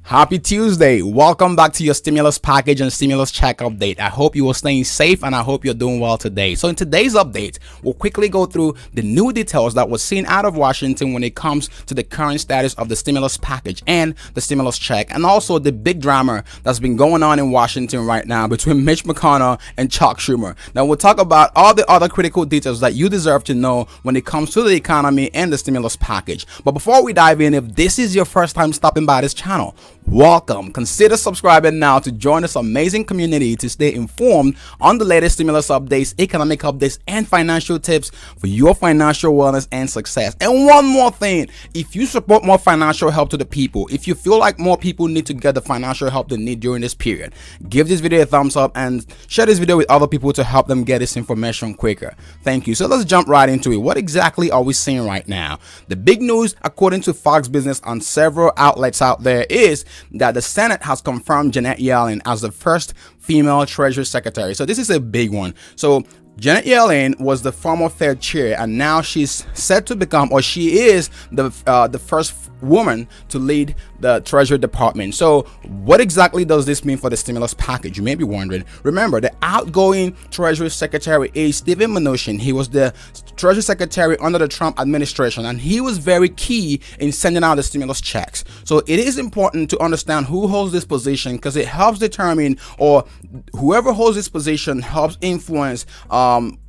Happy Tuesday. Welcome back to your stimulus package and stimulus check update. I hope you are staying safe and I hope you're doing well today. So in today's update, we'll quickly go through the new details that were seen out of Washington when it comes to the current status of the stimulus package and the stimulus check, and also the big drama that's been going on in Washington right now between Mitch McConnell and Chuck Schumer. Now we'll talk about all the other critical details that you deserve to know when it comes to the economy and the stimulus package. But before we dive in, if this is your first time stopping by this channel, welcome. Consider subscribing now to join this amazing community to stay informed on the latest stimulus updates, economic updates, and financial tips for your financial wellness and success. And one more thing, if you support more financial help to the people, if you feel like more people need to get the financial help they need during this period, give this video a thumbs up and share this video with other people to help them get this information quicker. Thank you. So let's jump right into it. What exactly are we seeing right now? The big news, according to Fox Business on several outlets out there, is that the Senate has confirmed Janet Yellen as the first female Treasury Secretary. So this is a big one. So Janet Yellen was the former Fed chair, and now she's set to become, or she is the first woman to lead the Treasury Department. So what exactly does this mean for the stimulus package? You may be wondering. Remember, the outgoing Treasury Secretary is Steven Mnuchin. He was the Treasury Secretary under the Trump administration, and he was very key in sending out the stimulus checks. So it is important to understand who holds this position, because it helps determine, or whoever holds this position helps influence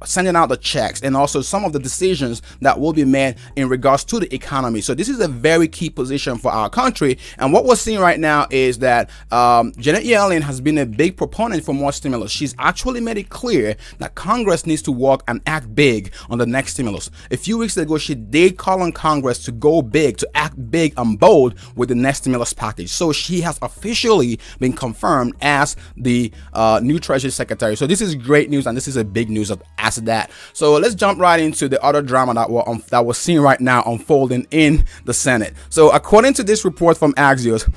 sending out the checks and also some of the decisions that will be made in regards to the economy. So this is a very key position for our country. And what we're seeing right now is that Janet Yellen has been a big proponent for more stimulus. She's actually made it clear that Congress needs to work and act big on the next stimulus. A few weeks ago, she did call on Congress to go big, to act big and bold with the next stimulus package. So she has officially been confirmed as the new Treasury Secretary. So this is great news, and this is a big news as that. So let's jump right into the other drama that we're seeing right now unfolding in the Senate. So according to this report from Axios,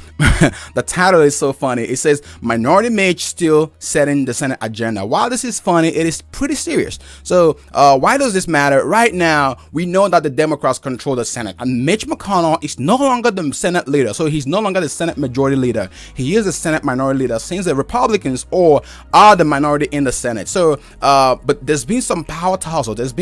the title is so funny. It says, "Minority Mitch still setting the Senate agenda." While this is funny, it is pretty serious. So why does this matter? Right now, we know that the Democrats control the Senate, and Mitch McConnell is no longer the Senate leader. So he's no longer the Senate majority leader. He is the Senate minority leader, since the Republicans are the minority in the Senate. So but there's been some power tussle. He's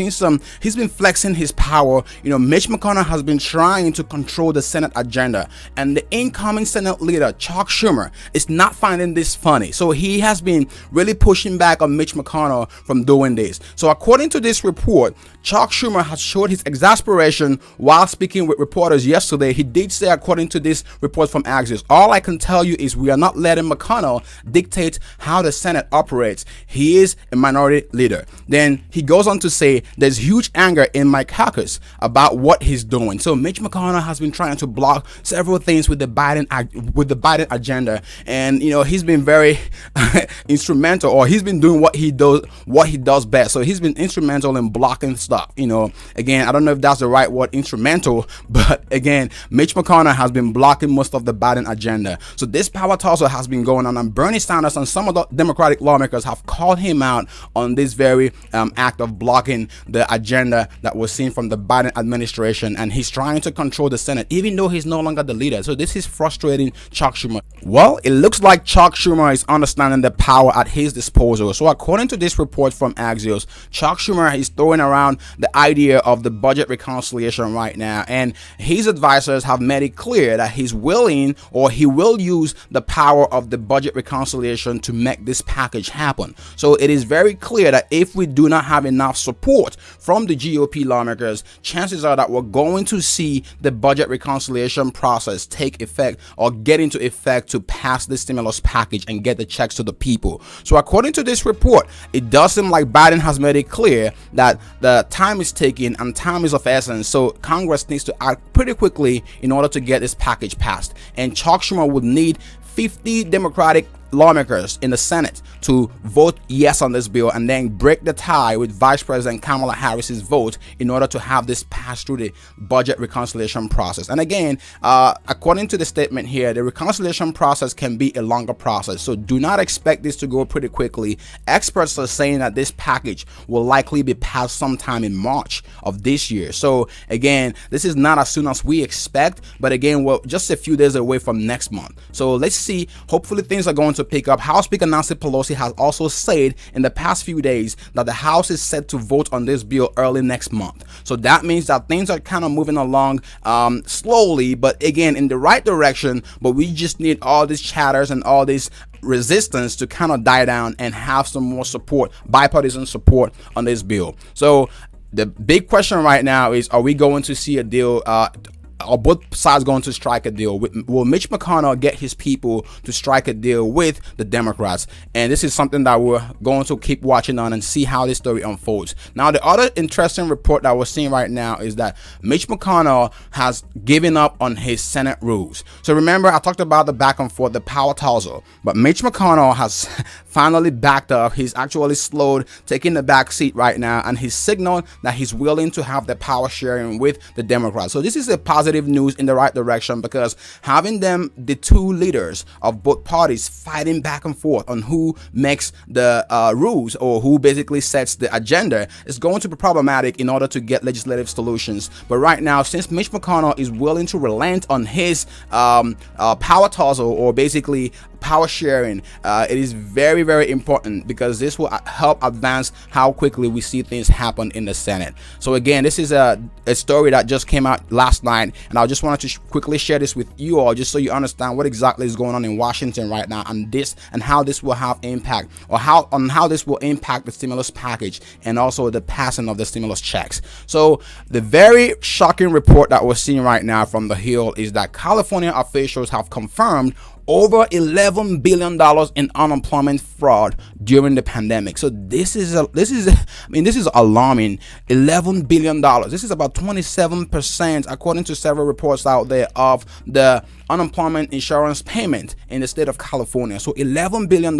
been flexing his power. You know, Mitch McConnell has been trying to control the Senate agenda, and the incoming Senate leader, Chuck Schumer, is not finding this funny. So he has been really pushing back on Mitch McConnell from doing this. So according to this report, Chuck Schumer has showed his exasperation while speaking with reporters yesterday. He did say, according to this report from Axios, "All I can tell you is we are not letting McConnell dictate how the Senate operates. He is a minority leader." Then he goes on to say, "There's huge anger in my caucus about what he's doing." So Mitch McConnell has been trying to block several things with the Biden agenda, and you know, he's been very instrumental, or he's been doing what he does best. So he's been instrumental in blocking stuff. You know, again, I don't know if that's the right word, instrumental, but again, Mitch McConnell has been blocking most of the Biden agenda. So this power tussle has been going on, and Bernie Sanders and some of the Democratic lawmakers have called him out on this very act of blocking the agenda that was seen from the Biden administration, and he's trying to control the Senate even though he's no longer the leader. So this is frustrating Chuck Schumer. Well, it looks like Chuck Schumer is understanding the power at his disposal. So according to this report from Axios, Chuck Schumer is throwing around the idea of the budget reconciliation right now, and his advisors have made it clear that he's willing, or he will use the power of the budget reconciliation to make this package happen. So it is very clear that if we do not have enough support from the GOP lawmakers, chances are that we're going to see the budget reconciliation process take effect, or get into effect, to pass the stimulus package and get the checks to the people. So according to this report, it does seem like Biden has made it clear that the time is ticking and time is of essence. So Congress needs to act pretty quickly in order to get this package passed, and Chuck Schumer would need 50 Democratic lawmakers in the Senate to vote yes on this bill and then break the tie with Vice President Kamala Harris's vote in order to have this pass through the budget reconciliation process. And again, according to the statement here, the reconciliation process can be a longer process, so do not expect this to go pretty quickly. Experts are saying that this package will likely be passed sometime in March of this year. So again, this is not as soon as we expect, but again, we're just a few days away from next month. So let's see. Hopefully things are going to pick up. House Speaker Nancy Pelosi has also said in the past few days that the House is set to vote on this bill early next month. So that means that things are kind of moving along slowly, but again in the right direction. But we just need all these chatters and all this resistance to kind of die down and have some more support, bipartisan support on this bill. So the big question right now is, are we going to see a deal? Are both sides going to strike a deal? Will Mitch McConnell get his people to strike a deal with the Democrats? And this is something that we're going to keep watching on and see how this story unfolds. Now, the other interesting report that we're seeing right now is that Mitch McConnell has given up on his Senate rules. So remember, I talked about the back and forth, the power tussle, but Mitch McConnell has finally backed up. He's actually slowed, taking the back seat right now, and he's signaled that he's willing to have the power sharing with the Democrats. So this is a positive news in the right direction, because having them, the two leaders of both parties, fighting back and forth on who makes the rules or who basically sets the agenda is going to be problematic in order to get legislative solutions. But right now, since Mitch McConnell is willing to relent on his power tussle, or basically power sharing, it is very, very important, because this will help advance how quickly we see things happen in the Senate. So again, this is a story that just came out last night, and I just wanted to quickly share this with you all, just so you understand what exactly is going on in Washington right now, and how this will have impact, or how this will impact the stimulus package and also the passing of the stimulus checks. So the very shocking report that we're seeing right now from the Hill is that California officials have confirmed over $11 billion in unemployment fraud during the pandemic. So this is alarming. $11 billion. This is about 27%, according to several reports out there, of the unemployment insurance payment in the state of California. So $11 billion.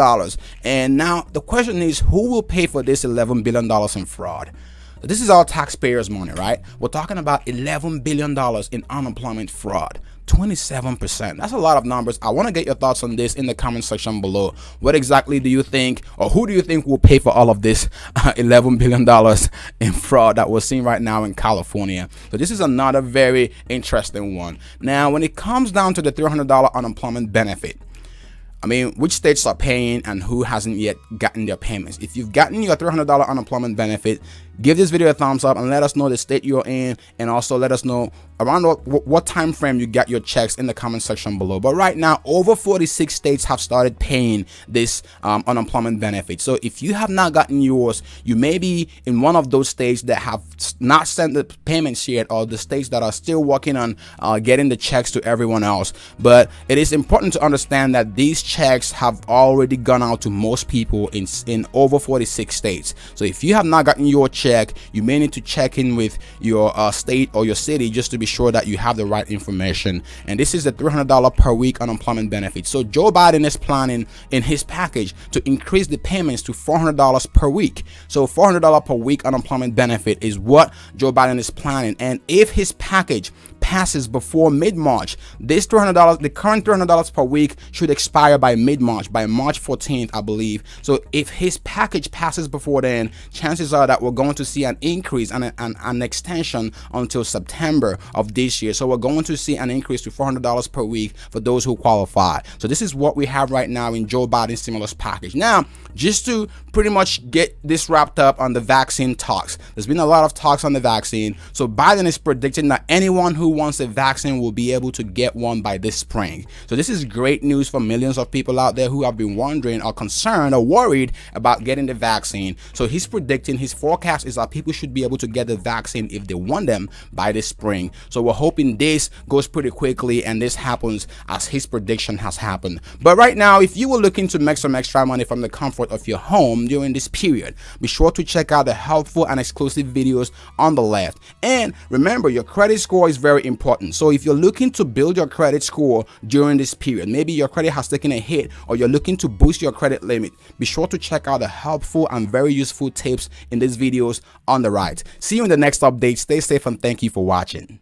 And now the question is, who will pay for this $11 billion in fraud? This is our taxpayers' money, right? We're talking about $11 billion in unemployment fraud. 27%. That's a lot of numbers. I want to get your thoughts on this in the comment section below. What exactly do you think, or who do you think will pay for all of this $11 billion in fraud that we're seeing right now in California? So this is another very interesting one. Now, when it comes down to the $300 unemployment benefit, I mean, which states are paying and who hasn't yet gotten their payments? If you've gotten your $300 unemployment benefit, give this video a thumbs up and let us know the state you're in, and also let us know around what time frame you got your checks in the comment section below. But right now, over 46 states have started paying this unemployment benefit. So if you have not gotten yours, you may be in one of those states that have not sent the payments yet, or the states that are still working on getting the checks to everyone else. But it is important to understand that these checks have already gone out to most people in over 46 states. So if you have not gotten your check, you may need to check in with your state or your city just to be sure that you have the right information. And this is the $300 per week unemployment benefit. So Joe Biden is planning in his package to increase the payments to $400 per week. So $400 per week unemployment benefit is what Joe Biden is planning. And if his package passes before mid-March, this $300, the current $300 per week, should expire by mid-March, by March 14th, I believe. So if his package passes before then, chances are that we're going to see an increase and an extension until September of this year. So we're going to see an increase to $400 per week for those who qualify. So this is what we have right now in Joe Biden's stimulus package. Now, just to pretty much get this wrapped up on the vaccine talks, there's been a lot of talks on the vaccine. So Biden is predicting that anyone who wants a vaccine will be able to get one by this spring. So this is great news for millions of people out there who have been wondering or concerned or worried about getting the vaccine. So he's predicting, his forecast is that people should be able to get the vaccine if they want them by this spring. So we're hoping this goes pretty quickly and this happens as his prediction has happened. But right now, if you were looking to make some extra money from the comfort of your home during this period, be sure to check out the helpful and exclusive videos on the left. And remember, your credit score is very important. So if you're looking to build your credit score during this period, maybe your credit has taken a hit or you're looking to boost your credit limit, be sure to check out the helpful and very useful tips in these videos on the right. See you in the next update. Stay safe and thank you for watching.